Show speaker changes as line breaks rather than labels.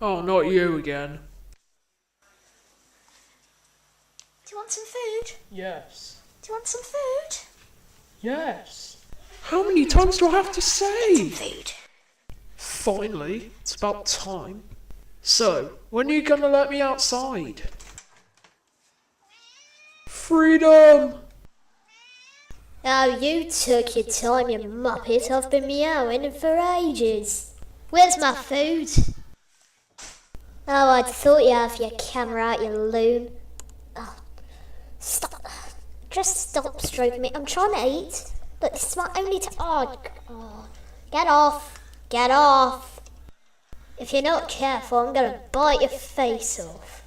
Oh, not you again.
Do you want some food?
Yes.
Do you want some food?
Yes. How many times do I have to say?
Food.
Finally, it's about time. So, when are you gonna let me outside? Freedom!
Oh, you took your time, you muppet. I've been meowing for ages. Where's my food? Oh, I'd thought you'd have your camera out, you loon. Oh, stop. Just stop stroking me. I'm trying to eat. Look, this is my only time. Oh, get off. Get off. If you're not careful, I'm gonna bite your face off.